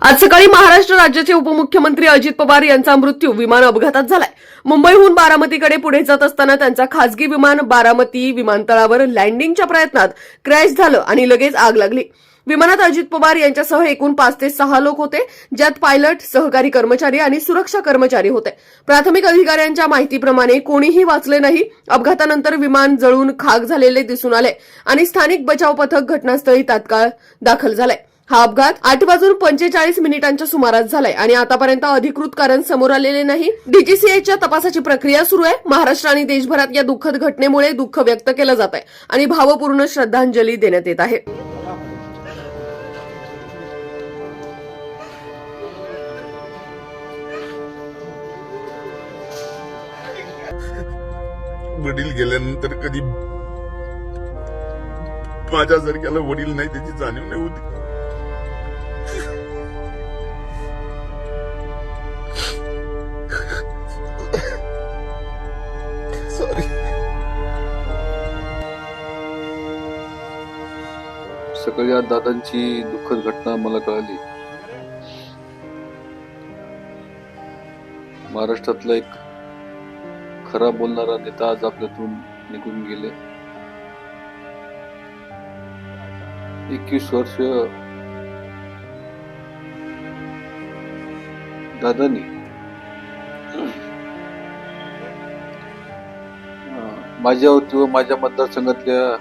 आज सकाळी महाराष्ट्र राज्याचे उपमुख्यमंत्री अजित पवार यांचा मृत्यू विमान अपघातात झालाय। मुंबईहून बारामतीकडे पुढे जात असताना त्यांचा खासगी विमान बारामती विमानतळावर लँडिंगच्या प्रयत्नात क्रॅश झालं आणि लगेच आग लागली। विमानात अजित पवार यांच्यासह एकूण 5 ते 6 लोक होते, ज्यात पायलट, सहकारी कर्मचारी आणि सुरक्षा कर्मचारी होते। प्राथमिक अधिकाऱ्यांच्या माहितीप्रमाणे कोणीही वाचले नाही। अपघातानंतर विमान जळून खाक झालेले दिसून आले आणि स्थानिक बचाव पथक घटनास्थळी तात्काळ दाखल झाले। हा अपघात 8:45 सुमारास झालाय आणि आतापर्यंत अधिकृत कारण समोर आलेले नाही। डीजीसीएच्या तपासाची प्रक्रिया सुरू आहे। महाराष्ट्र आणि देशभरात या दुःखद घटनेमुळे दुःख व्यक्त केलं जात आहे आणि भावपूर्ण श्रद्धांजली देण्यात येत आहे। वडील गेल्यानंतर कधी माझ्यासारख्याला वडील नाही त्याची जाणीव नाही होती। सॉरी। सकाळी आज दादांची दुःखद घटना मला कळाली। महाराष्ट्रातला एक खरा बोलणारा नेता आज आपल्यातून निघून गेले। 21 वर्ष दादांनी माझ्यावरती व माझ्या मतदारसंघातल्या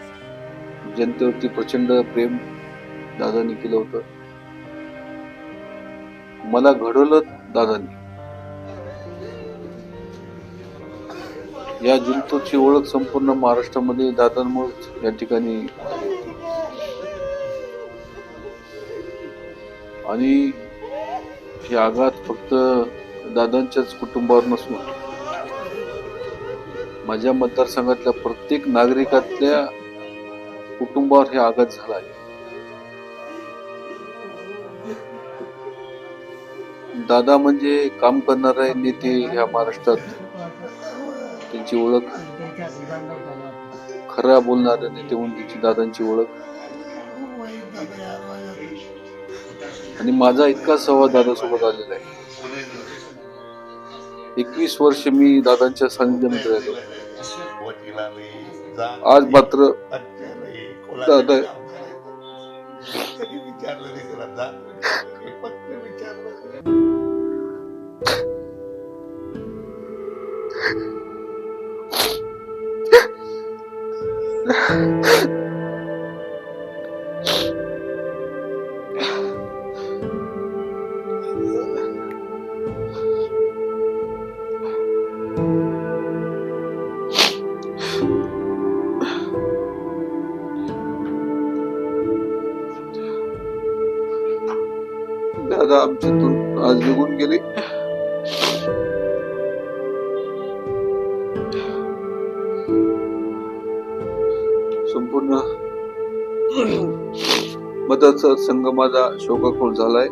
जनतेवरती प्रचंड प्रेम दादांनी केलं होतं। मला घडवलं दादांनी। या जिंतूरची ओळख संपूर्ण महाराष्ट्रामध्ये दादांमुळे या ठिकाणी आणि हे आघात फक्त दादांच्याच कुटुंबावर नसून माझ्या मतदारसंघातल्या प्रत्येक नागरिकातल्या कुटुंबावर हे आघात झाला आहे। दादा म्हणजे काम करणारे नेते ह्या महाराष्ट्रात, त्यांची ओळख खरा बोलणारे नेते म्हणून त्यांची दादांची ओळख। आणि माझा इतका संवाद दादासोबत आलेला आहे। 21 वर्ष मी दादांच्या सानिध्यामध्ये राहिलो। आज मात्र दादा दादा आमच्यातून आज निघून गेले। संपूर्ण मतदारसंघ माझा शोकाकुल झालाय।